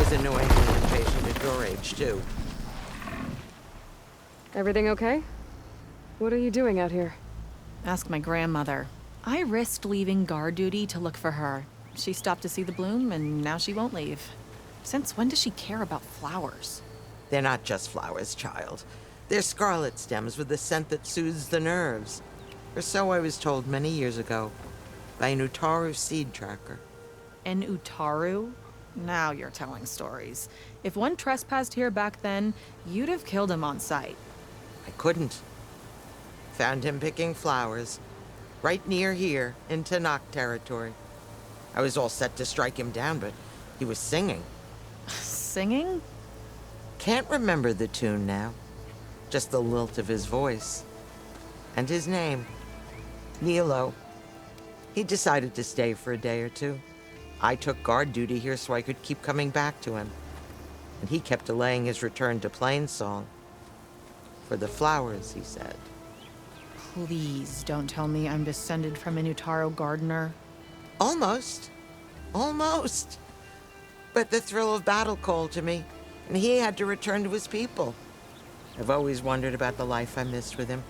always annoyingly impatient at your age, too. Everything okay? What are you doing out here? Ask my grandmother. I risked leaving guard duty to look for her. She stopped to see the bloom, and now she won't leave. Since when does she care about flowers? They're not just flowers, child. They're scarlet stems with a scent that soothes the nerves. Or so I was told many years ago by an Utaru seed tracker. An Utaru? Now you're telling stories. If one trespassed here back then, you'd have killed him on sight. I couldn't. Found him picking flowers, right near here, in Tanakh territory. I was all set to strike him down, but he was singing. Singing? Can't remember the tune now. Just the lilt of his voice. And his name. Nilo. He decided to stay for a day or two. I took guard duty here so I could keep coming back to him. And he kept delaying his return to Plainsong. For the flowers, he said. Please don't tell me I'm descended from an Utaru gardener. Almost. Almost. But the thrill of battle called to me, and he had to return to his people. I've always wondered about the life I missed with him.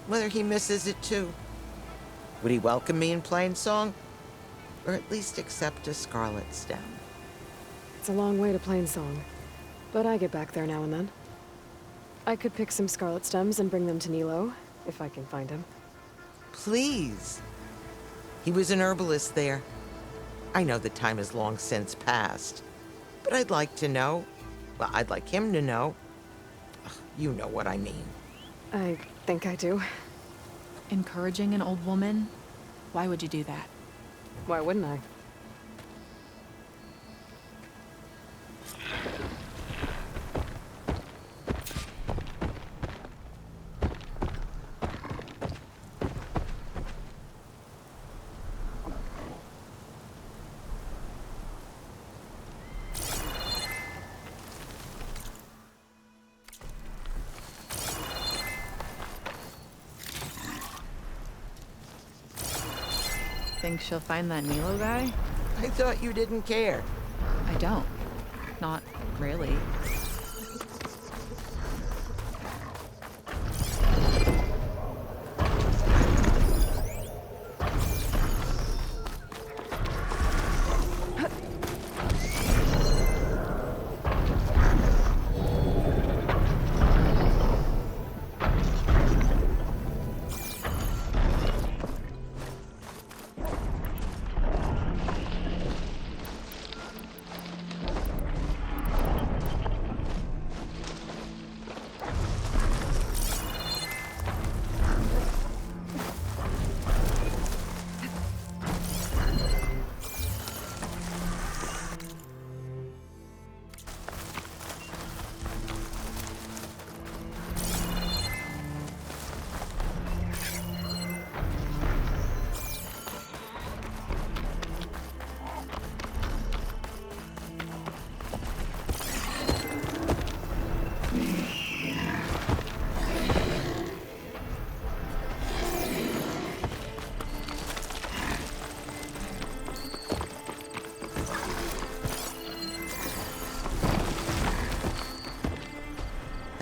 Whether he misses it too. Would he welcome me in Plainsong? Or at least accept a scarlet stem? It's a long way to Plainsong, but I get back there now and then. I could pick some scarlet stems and bring them to Nilo, if I can find him. Please. He was an herbalist there. I know the time has long since passed, but I'd like to know. Well, I'd like him to know. Ugh, you know what I mean. I think I do. Encouraging an old woman? Why would you do that? Why wouldn't I? Think she'll find that Nilo guy? I thought you didn't care. I don't. Not really.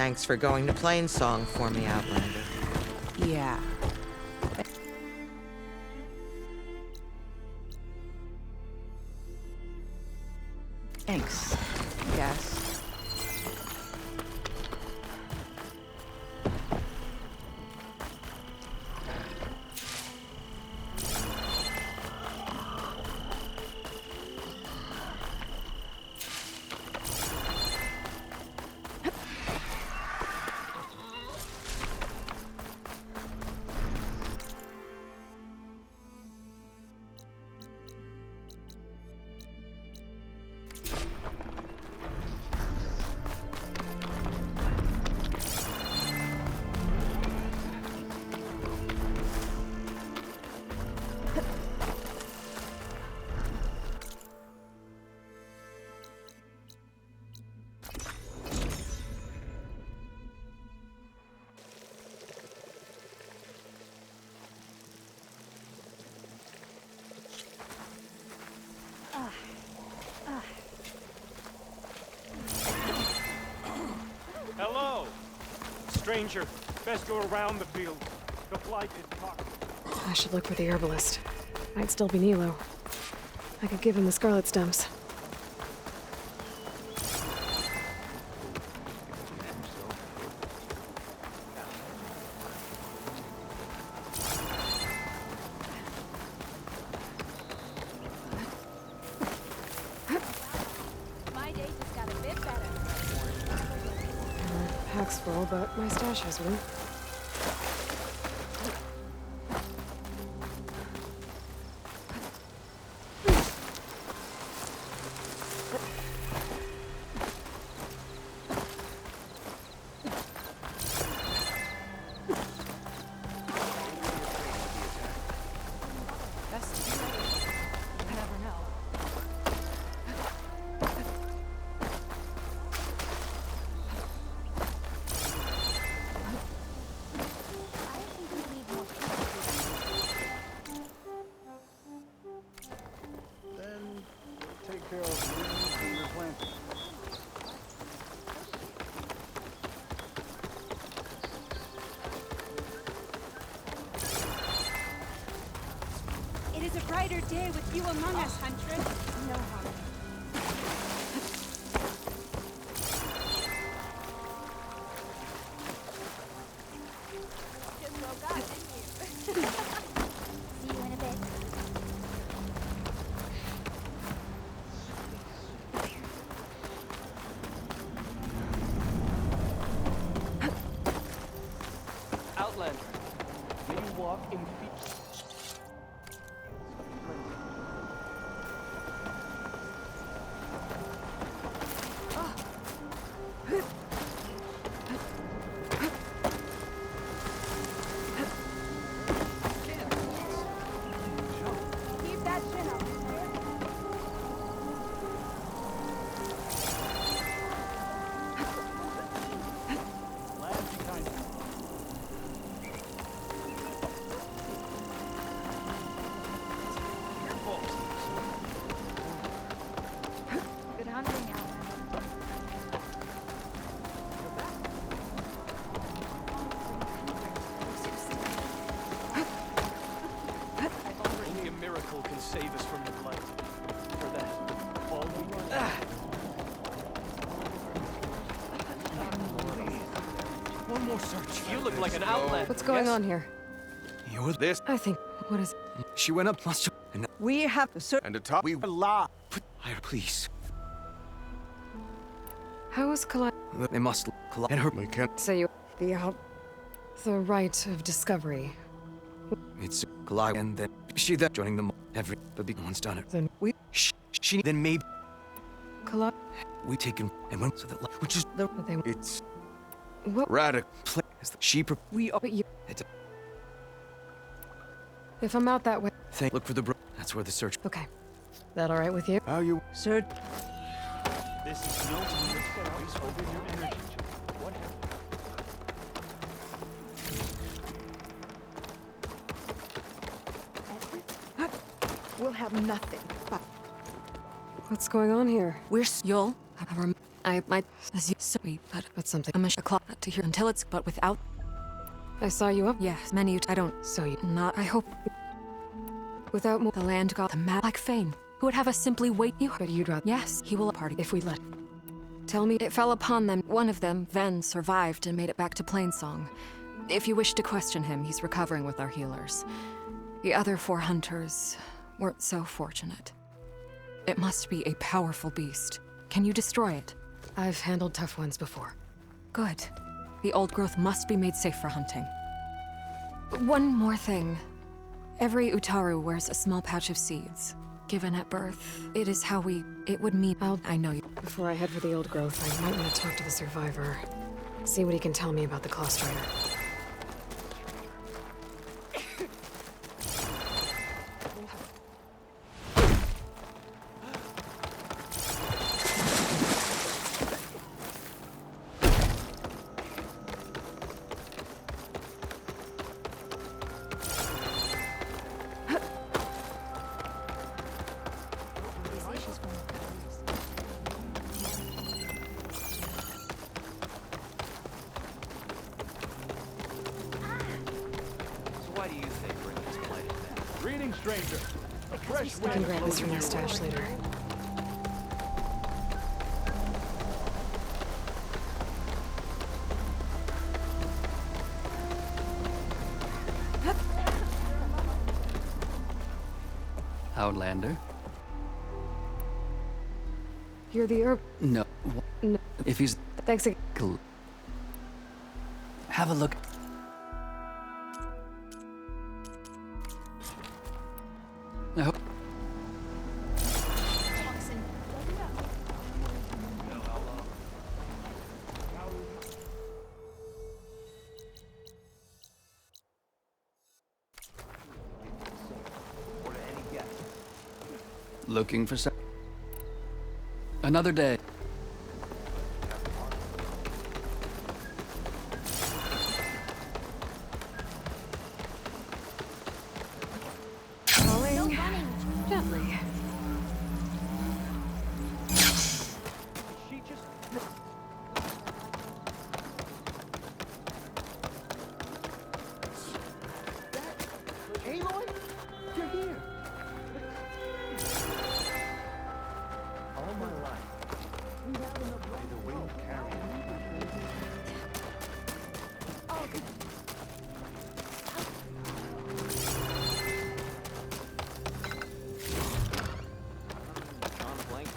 Thanks for going to Plainsong for me, Outlander. Yeah. Thanks, I guess. Stranger, best go around the field. The flight is toxic. I should look for the herbalist. Might still be Nilo. I could give him the scarlet stems. My day just got a bit better. Pack's full, but my stash has room. I think we need more people. Then take care of weeds and replanting. It is a brighter day with you among us, Huntress. No harm. Just woke up, didn't you? See you in a bit. Outlander, may you walk in peace. Keep that chin up. Land be kind. Careful. Good hunting, Outlander. Only a miracle can save us from the blight. For that, all we can. One more search. You look like an outlander. What's going yes? on here? You're this. I think. What is. She went up, must and We have and the top. We law. I please. How is Kalai. They must collide. And her. We can't. Say you. The help. The right of discovery. It's collide, and then she that joining them every. But no one's done it. Then She then maybe Kalai. we take him and went so that which is But they. it's What? radical. As the sheep. We are. But you. It's a If I'm out that way. thing. Look for the bro. That's where the search. Okay. That alright with you? How you? Sir, This is no time to waste over your energy. What happened? we'll have nothing. But What's going on here? You'll. I might. As you say, But something. I'm a clock to hear until it's. But without. I saw you up. Yes, many. I don't. So you. Not. I hope. Without more. The land got the mad like Fane, who would have us simply wait you. But you'd rather. Yes, he will party. If we let. Tell me. It fell upon them. One of them, Ven, survived and made it back to Plainsong. If you wish to question him, he's recovering with our healers. The other 4 hunters weren't so fortunate. It must be a powerful beast. Can you destroy it? I've handled tough ones before. Good. The old growth must be made safe for hunting. One more thing. Every Utaru wears a small pouch of seeds. Given at birth, it is how it would mean. I know you. Before I head for the old growth, I might want to talk to the survivor. See what he can tell me about the Claw Strider. stranger. A fresh I can wind grab this blows from my your stash way. later. Outlander? You're the herb. No. No, If he's thanks again. cool. Have a look. I hope. Looking for some. Another day. Falling gently. She just... Aloy? You're here. All my life. May the wind carry me. John Blank.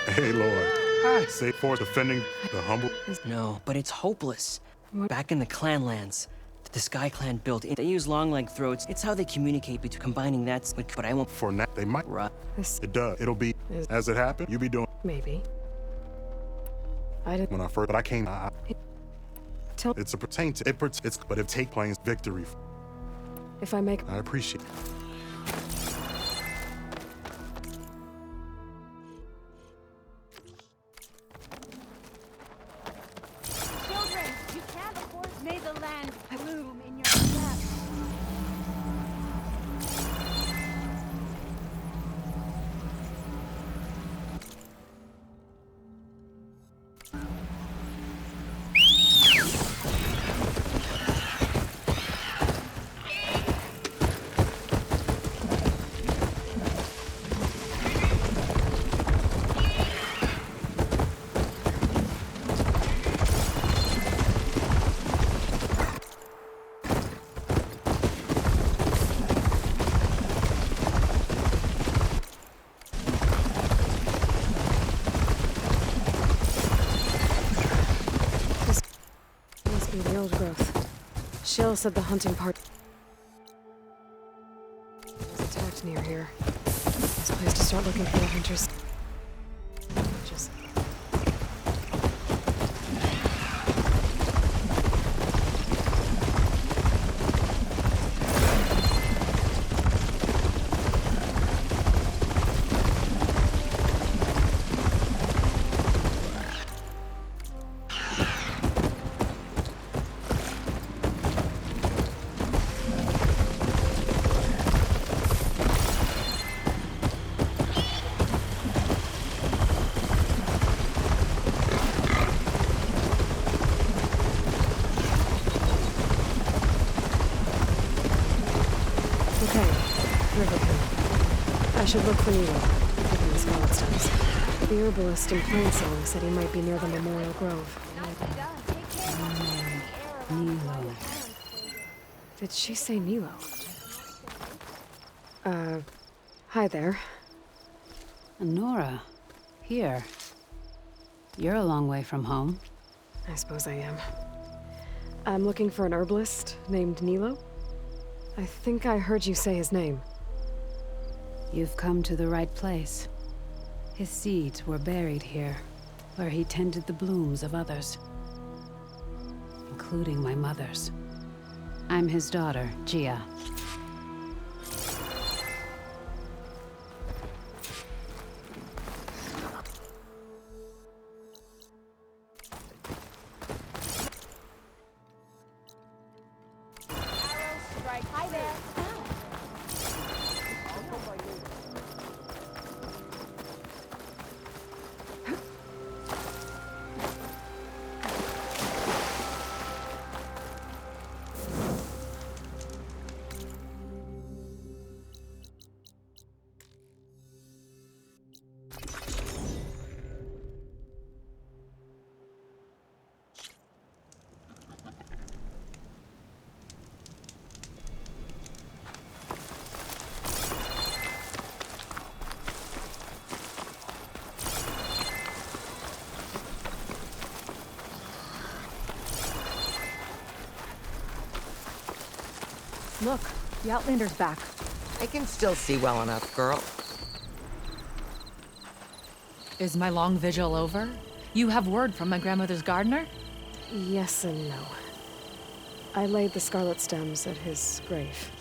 Hey, Lord. Hi. Say for defending the humble. No, but it's hopeless. Back in the Clanlands, the Sky Clan built it. They use long leg throats. It's how they communicate between combining that. But I won't. For now, they might. Right. This It does. It'll be as it happened. You be doing maybe. I didn't when I first, but I came. tell It's a pertain to it. It's but it take planes victory. if I make. I appreciate. Children, you can't afford. May the land bloom in your steps. Must be the old growth. Shill said the hunting part was attacked near here. Best place to start looking for the hunters. Just okay. Riverton. I should look for Nilo, given the scarlet stems. The herbalist in Plainsong said he might be near the Memorial Grove. Nilo. Did she say Nilo? Hi there. Nora, here. You're a long way from home. I suppose I am. I'm looking for an herbalist named Nilo. I think I heard you say his name. You've come to the right place. His seeds were buried here, where he tended the blooms of others, including my mother's. I'm his daughter, Gia. Arrow strike. Hi there. I'll come by later. Look, the Outlander's back. I can still see well enough, girl. Is my long vigil over? You have word from my grandmother's gardener? Yes and no. I laid the scarlet stems at his grave.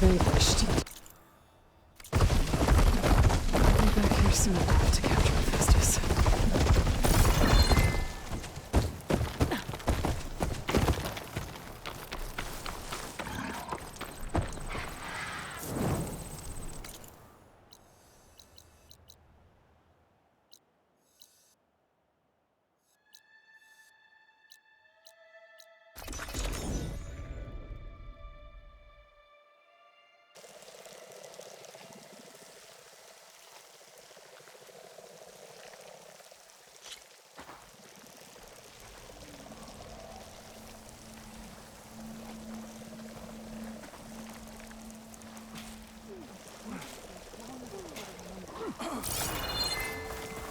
Vanquished. I'll be back here soon enough to capture Hephaestus.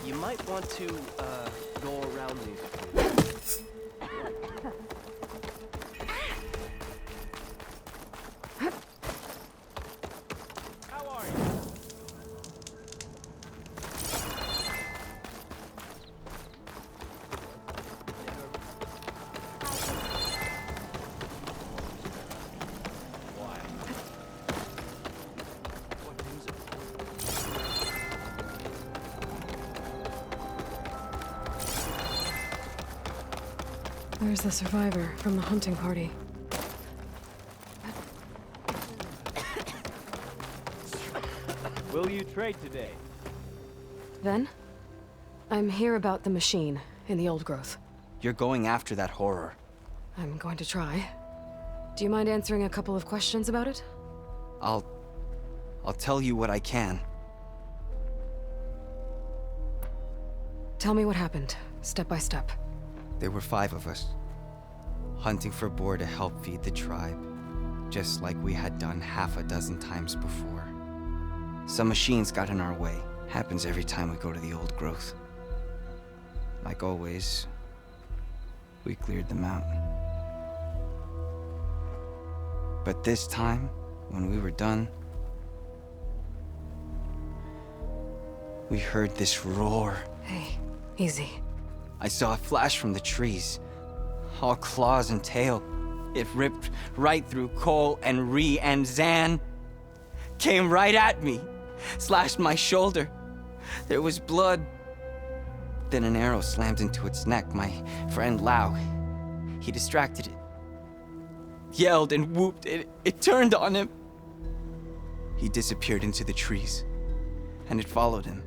You might want to, go around these. How are you? Where's the survivor from the hunting party? Will you trade today? Ven? I'm here about the machine in the old growth. You're going after that horror. I'm going to try. Do you mind answering a couple of questions about it? I'll tell you what I can. Tell me what happened, step by step. There were 5 of us, hunting for boar to help feed the tribe, just like we had done half a dozen times before. Some machines got in our way. Happens every time we go to the old growth. Like always, we cleared them out. But this time, when we were done, we heard this roar. Hey, easy. I saw a flash from the trees, all claws and tail. It ripped right through Cole and Ree, and Zan came right at me, slashed my shoulder. There was blood. Then an arrow slammed into its neck. My friend Lau, he distracted it, yelled and whooped. It turned on him. He disappeared into the trees, and it followed him.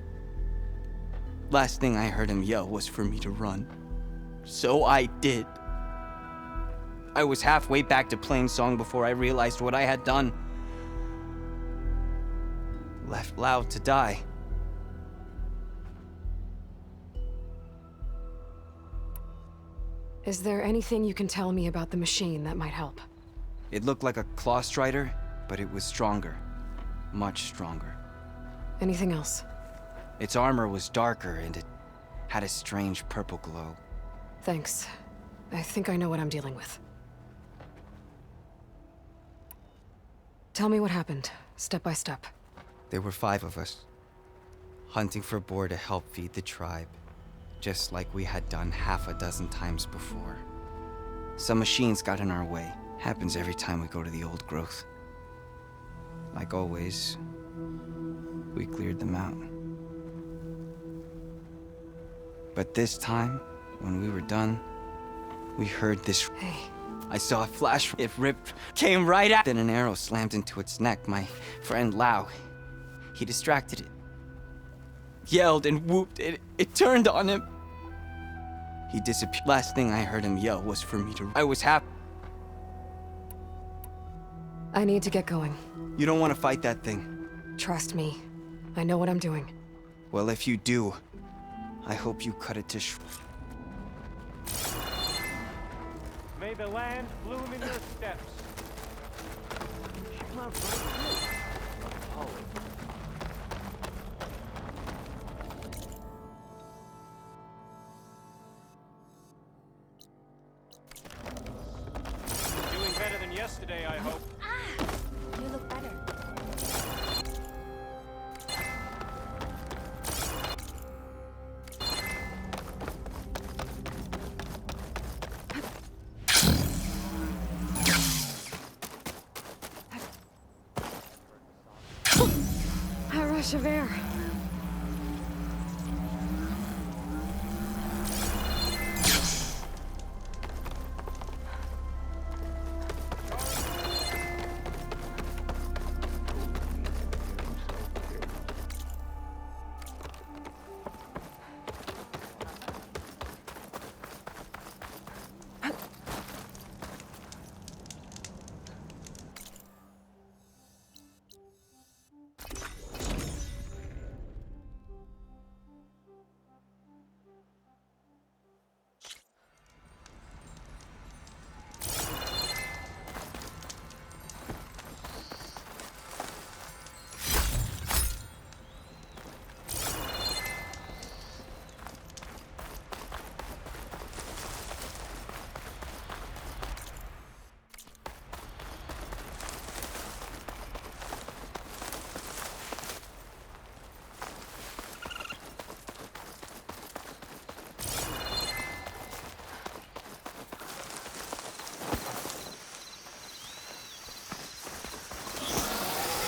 Last thing I heard him yell was for me to run. So I did. I was halfway back to Plainsong before I realized what I had done. Left Lau to die. Is there anything you can tell me about the machine that might help? It looked like a claw strider, but it was stronger. Much stronger. Anything else? Its armor was darker, and it had a strange purple glow. Thanks. I think I know what I'm dealing with. Tell me what happened, step by step. There were 5 of us, hunting for boar to help feed the tribe, just like we had done half a dozen times before. Some machines got in our way. Happens every time we go to the old growth. Like always, we cleared them out. But this time, when we were done, we heard this. Hey. I saw a flash. It ripped, came right at. Then an arrow slammed into its neck. My friend Lau, he distracted it. Yelled and whooped. It turned on him. He disappeared. Last thing I heard him yell was for me to. I was happy. I need to get going. You don't want to fight that thing. Trust me. I know what I'm doing. Well, if you do, I hope you cut it to May the land bloom in your steps. She loved right here. Oh. Doing better than yesterday, I hope. You look better. A rush of air.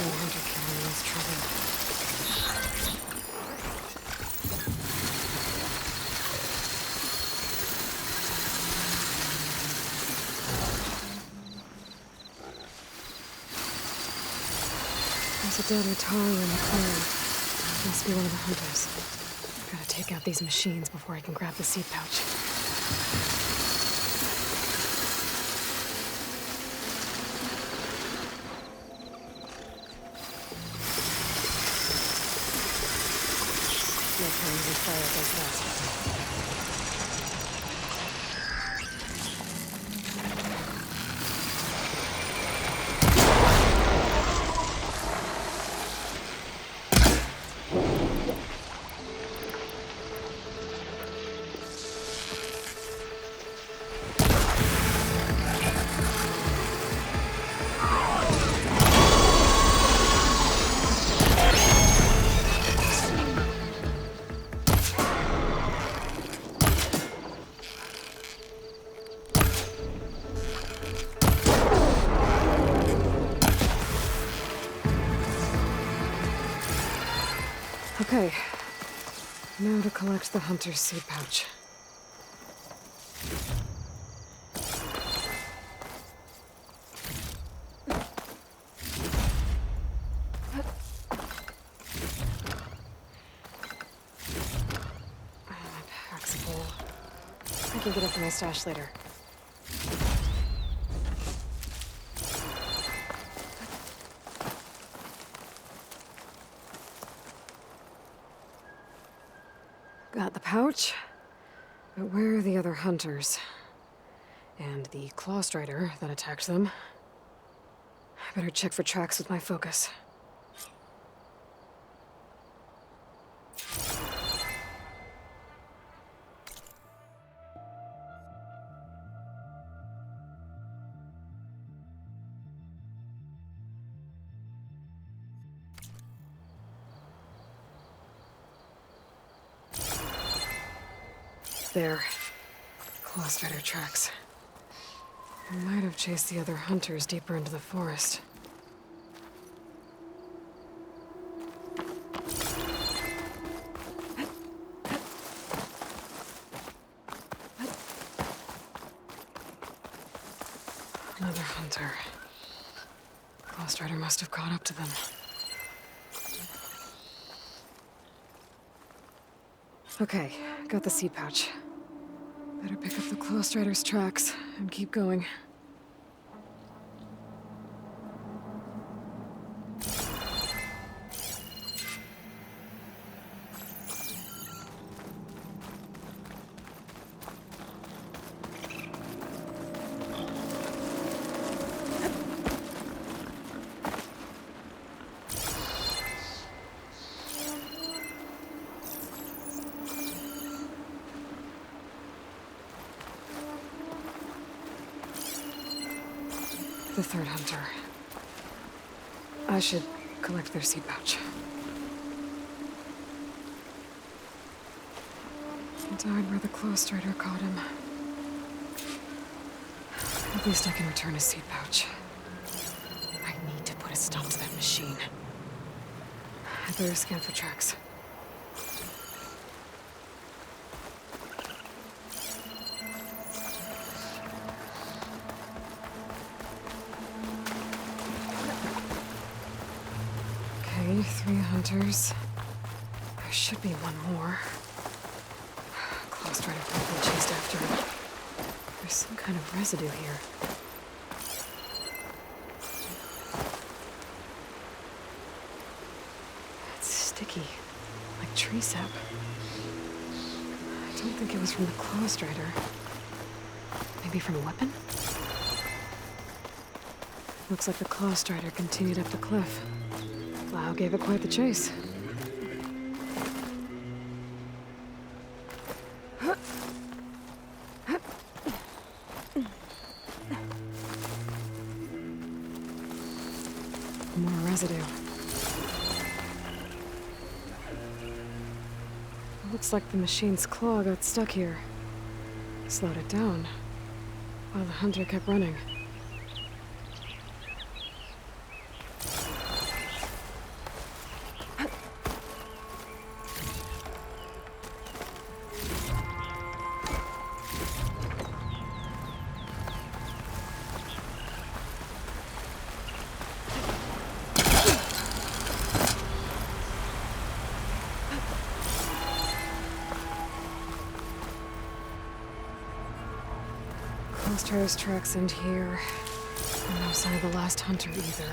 Hunter killing is trouble. There's a dead Atari in the clearing. Must be one of the hunters. Gotta take out these machines before I can grab the seed pouch. Look how easy fire does that. Okay, now to collect the hunter's seed pouch. My pack's full. I can get it from my stash later. Got the pouch, but where are the other hunters? And the Claw Strider that attacked them? I better check for tracks with my focus. There. Claw Strider tracks. I might have chased the other hunters deeper into the forest. hunter. Claw Strider must have caught up to them. Okay, got the seed pouch. Better pick up the Claw Strider's tracks and keep going. The third hunter. I should collect their seed pouch. He died where the Claw Strider caught him. At least I can return his seed pouch. I need to put a stop to that machine. I better scan for tracks. Okay, 3 hunters. There should be one more. Claw Strider probably chased after him. There's some kind of residue here. It's sticky, like tree sap. I don't think it was from the Claw Strider. Maybe from a weapon? Looks like the Claw Strider continued up the cliff. Lau gave it quite the chase. More residue. Looks like the machine's claw got stuck here. Slowed it down, while the hunter kept running. Strider's tracks end here, and no sign of the last hunter either.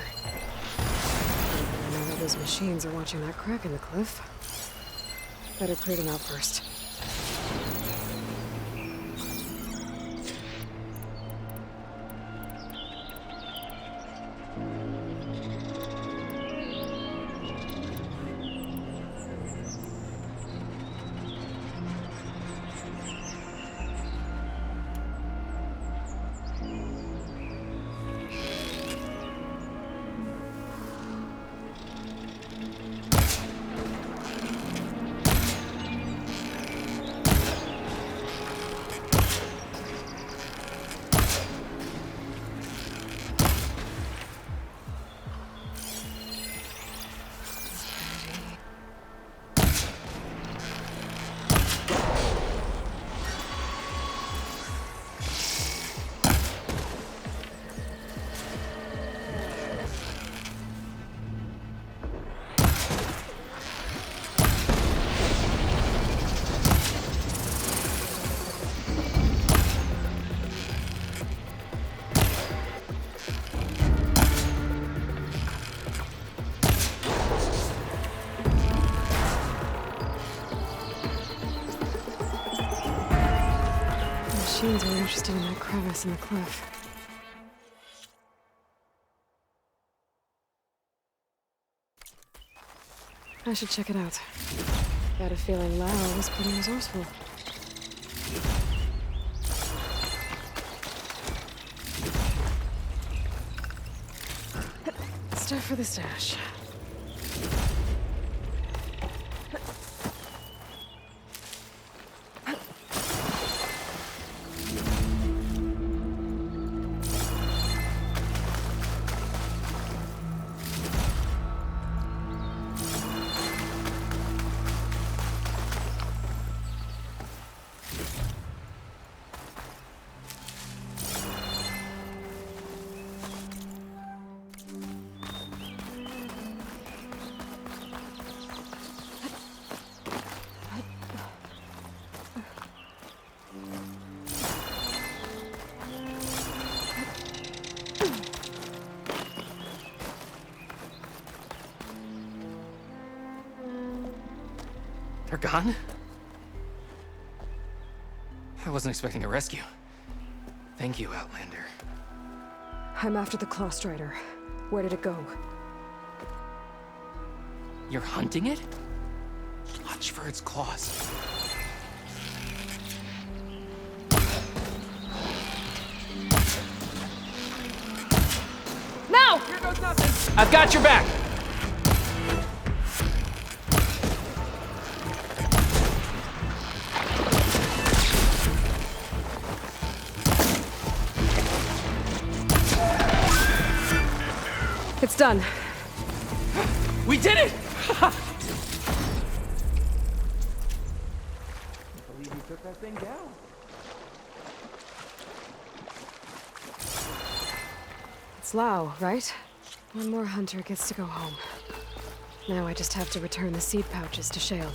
I know that those machines are watching that crack in the cliff. Better clear them out first. The machines were interested in that crevice in the cliff. I should check it out. Got a feeling Lau was pretty resourceful. Stuff for the stash. They're gone? I wasn't expecting a rescue. Thank you, Outlander. I'm after the Claw Strider. Where did it go? You're hunting it? Watch for its claws. Now! Here goes nothing! I've got your back! It's done. We did it! believe you took that thing down. It's Lau, right? One more hunter gets to go home. Now I just have to return the seed pouches to Shale.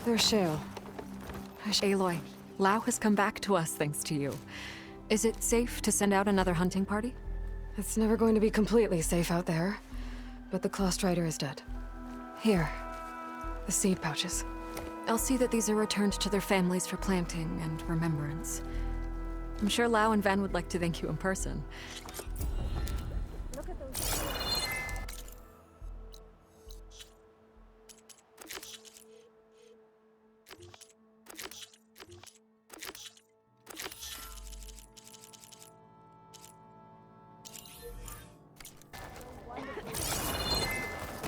There's Shale. Aloy, Lao has come back to us thanks to you. Is it safe to send out another hunting party? It's never going to be completely safe out there, but the Clawstrider is dead. Here, the seed pouches. I'll see that these are returned to their families for planting and remembrance. I'm sure Lao and Ven would like to thank you in person. Look at those.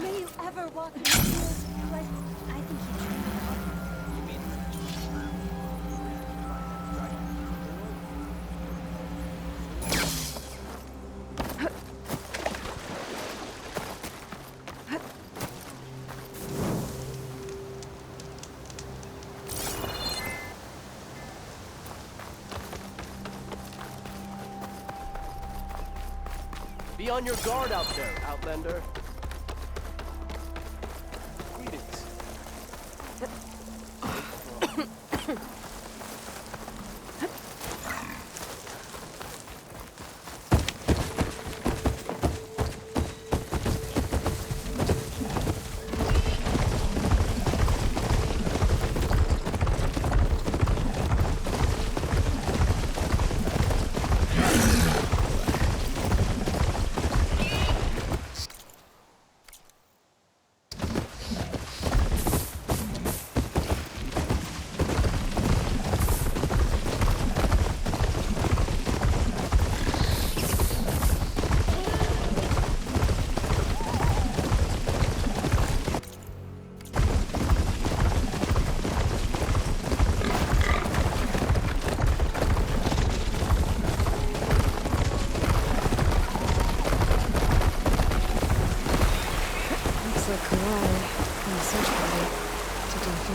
May you ever walk in the field like I think you should. Be on your guard out there, Outlander. Greetings.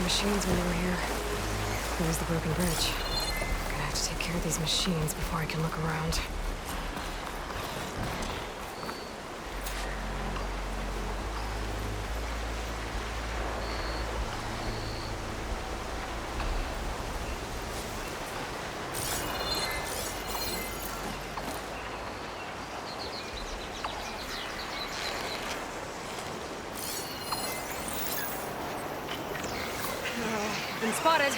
Machines when they were here. There's the broken bridge. Gonna have to take care of these machines before I can look around. Been spotted.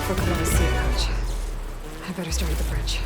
For Columbus Sea Pouch. I better start at the bridge.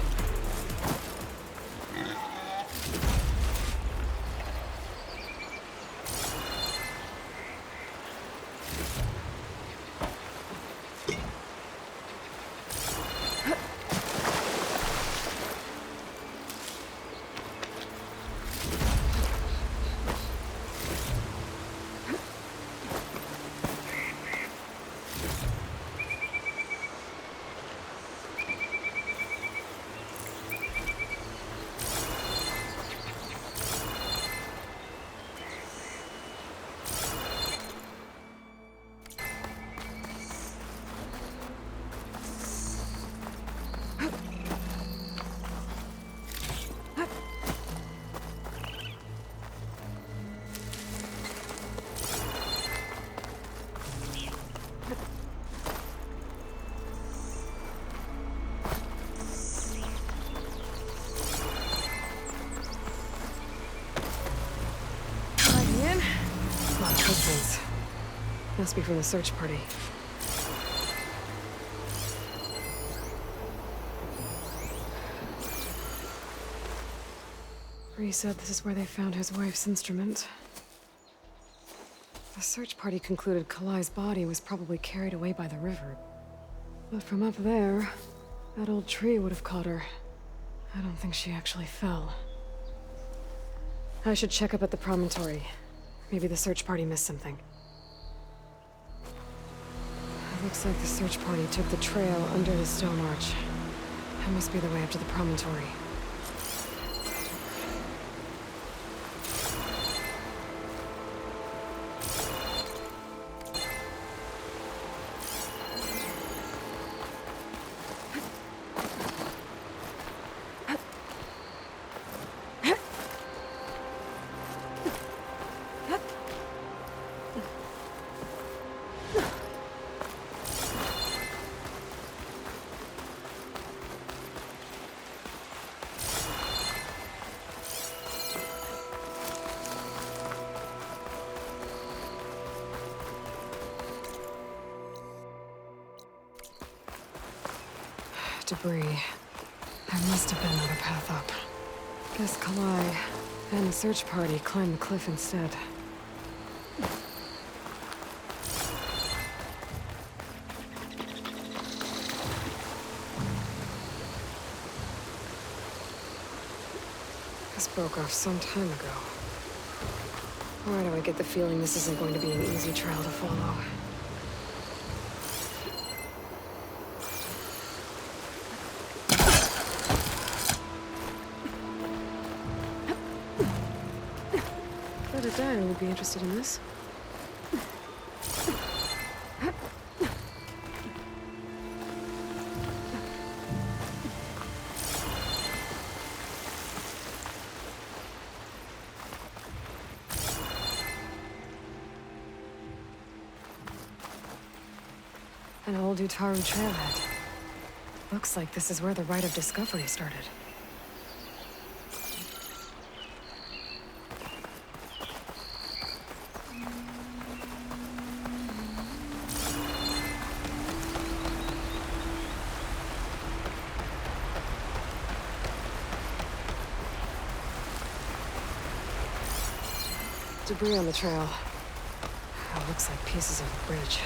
Must be from the search party. Bree said this is where they found his wife's instrument. The search party concluded Kalai's body was probably carried away by the river. But from up there, that old tree would have caught her. I don't think she actually fell. I should check up at the promontory. Maybe the search party missed something. It looks like the search party took the trail under the stone arch. That must be the way up to the promontory. Debris. There must have been another path up. Guess Kalai and the search party climbed the cliff instead. This broke off some time ago. Why do I get the feeling this isn't going to be an easy trail to follow? Diane would be interested in this. An old Utaru trailhead. Looks like this is where the Rite of Discovery started. Debris on the trail. It looks like pieces of a bridge.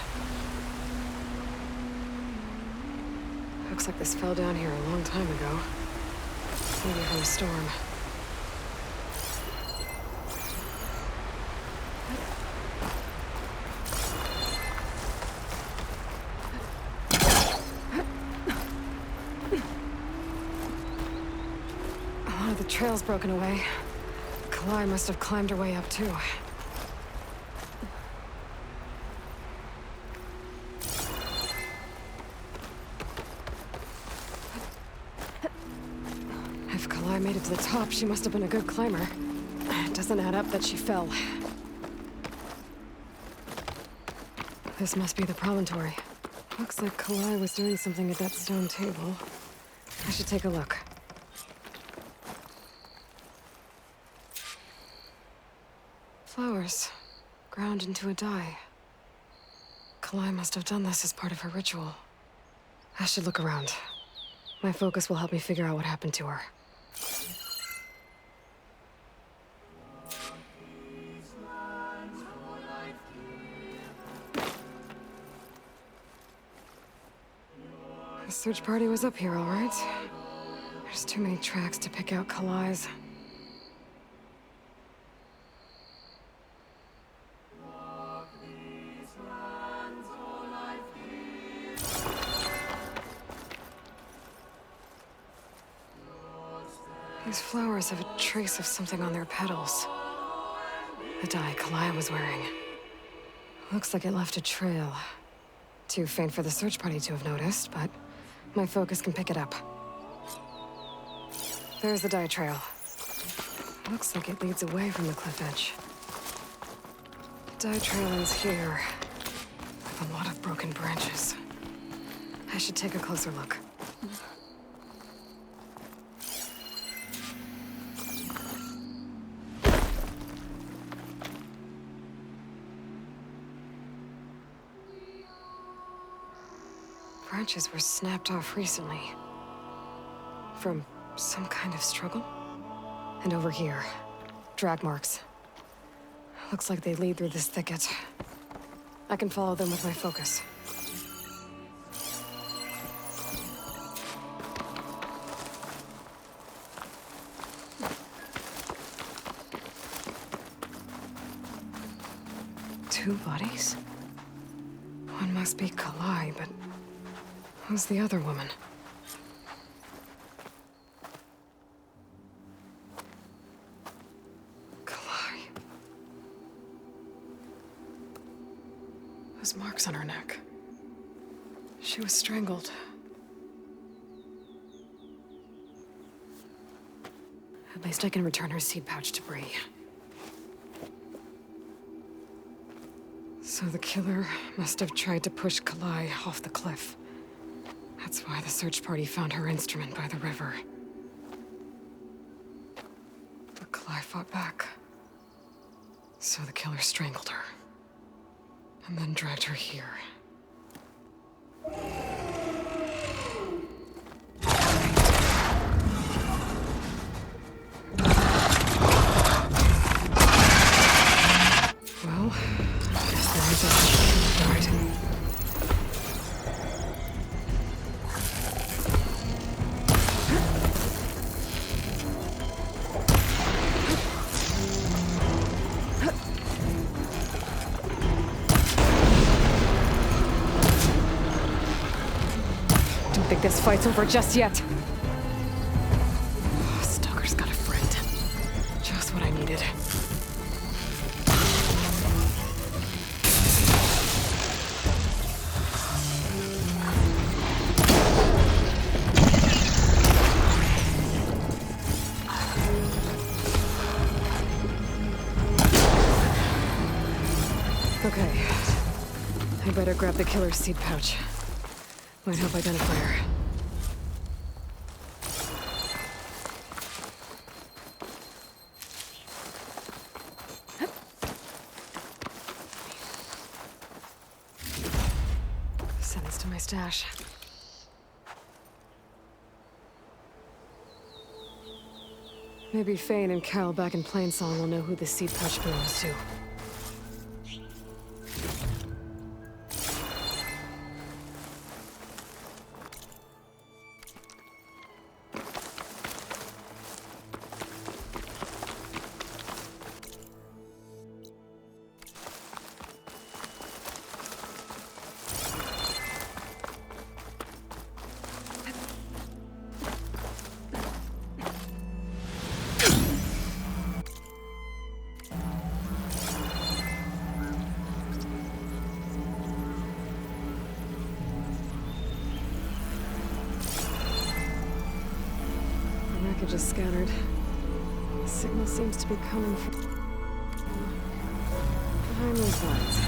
Looks like this fell down here a long time ago. Maybe from a storm. A lot of the trail's broken away. Kalai must have climbed her way up, too. If Kalai made it to the top, she must have been a good climber. It doesn't add up that she fell. This must be the promontory. Looks like Kalai was doing something at that stone table. I should take a look. Flowers, ground into a dye. Kalai must have done this as part of her ritual. I should look around. My focus will help me figure out what happened to her. The search party was up here, all right. There's too many tracks to pick out Kalai's. These flowers have a trace of something on their petals. The dye Kalai was wearing. Looks like it left a trail. Too faint for the search party to have noticed, but my focus can pick it up. There's the dye trail. Looks like it leads away from the cliff edge. The dye trail ends here, with a lot of broken branches. I should take a closer look. branches were snapped off recently. From some kind of struggle? And over here, drag marks. Looks like they lead through this thicket. I can follow them with my focus. Two bodies? One must be Kalai, but who's the other woman? Kalai. Those marks on her neck. She was strangled. At least I can return her seed pouch to Bree. So the killer must have tried to push Kalai off the cliff. That's why the search party found her instrument by the river. But Kalai fought back. So the killer strangled her. And then dragged her here. Well, don't think this fight's over just yet. Stalker's got a friend. Just what I needed. Okay. I better grab the killer's seed pouch. Might help identify her. Send this to my stash. Maybe Fane and Cal back in Plainsong will know who the seed pouch belongs to. Wreckage is scattered. The signal seems to be coming from behind those lights.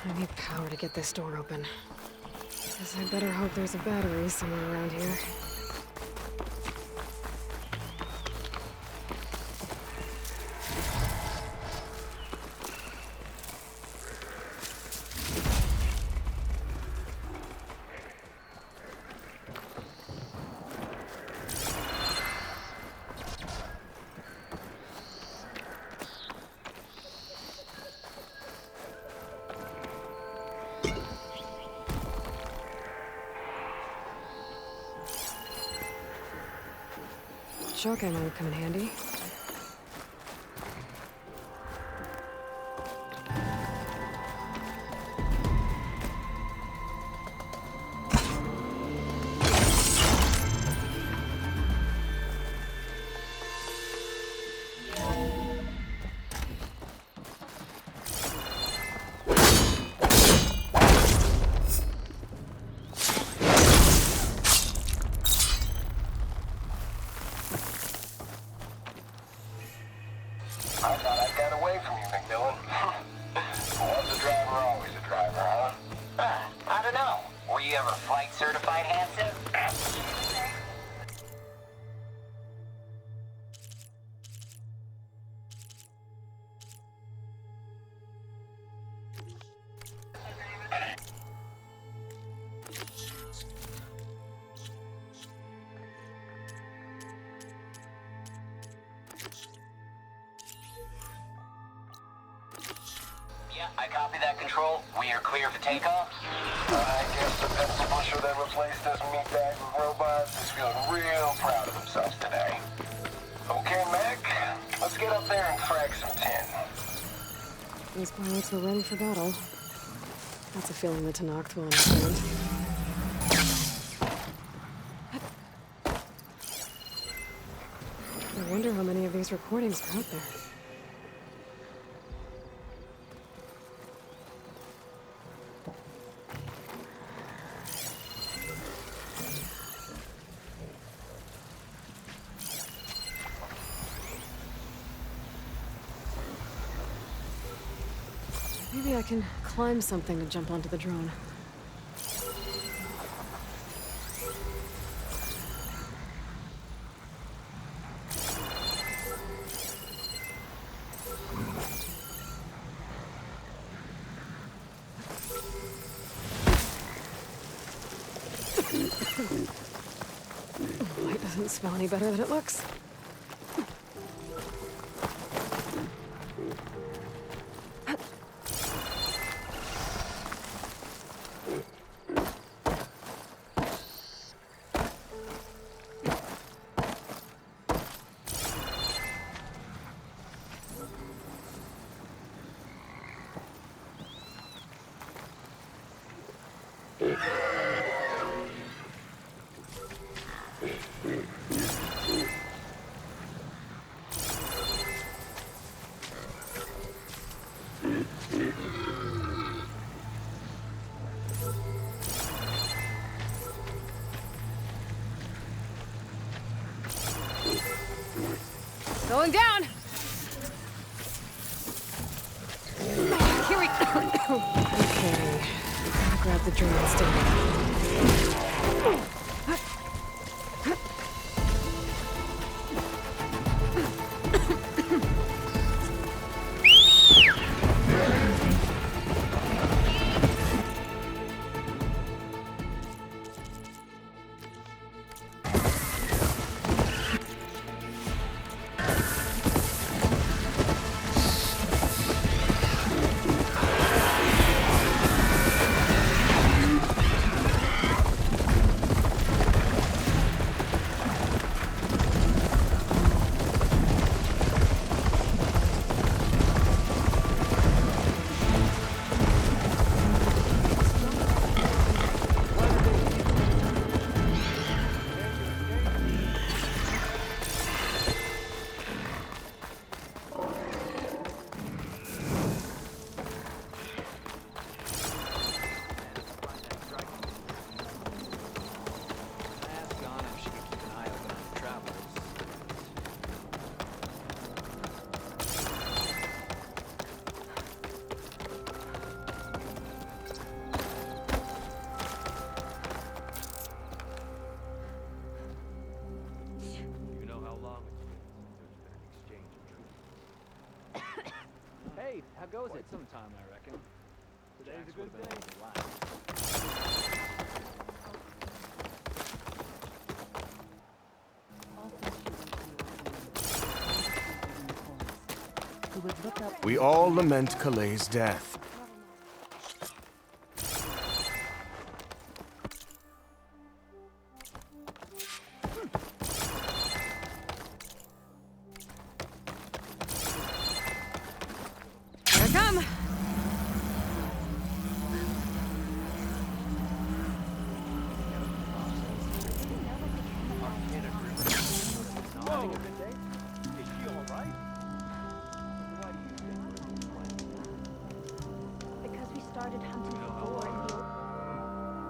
I need power to get this door open. Guess I better hope there's a battery somewhere around here. shock ammo would come in handy. I thought I'd got away from you, McMillan. Once a driver, always a driver, huh? I don't know. Were you ever flight certified, Hanson? Yeah, I copy that, Control. We are clear for takeoff. I guess the pencil pusher that replaced us meatbag robots is feeling real proud of themselves today. Okay, Mac, let's get up there and frag some tin. Those pilots were ready for battle. That's a feeling the Tenakth will understand. I wonder how many of these recordings are out there. Maybe I can climb something to jump onto the drone. Light doesn't smell any better than it looks. Going down! Here we go! Okay, gotta grab the drone stick. Hey, how goes it? Sometime, I reckon. Today's a good day. We all lament Kaleigh's death. come! Whoa! Is she alright? Because we started hunting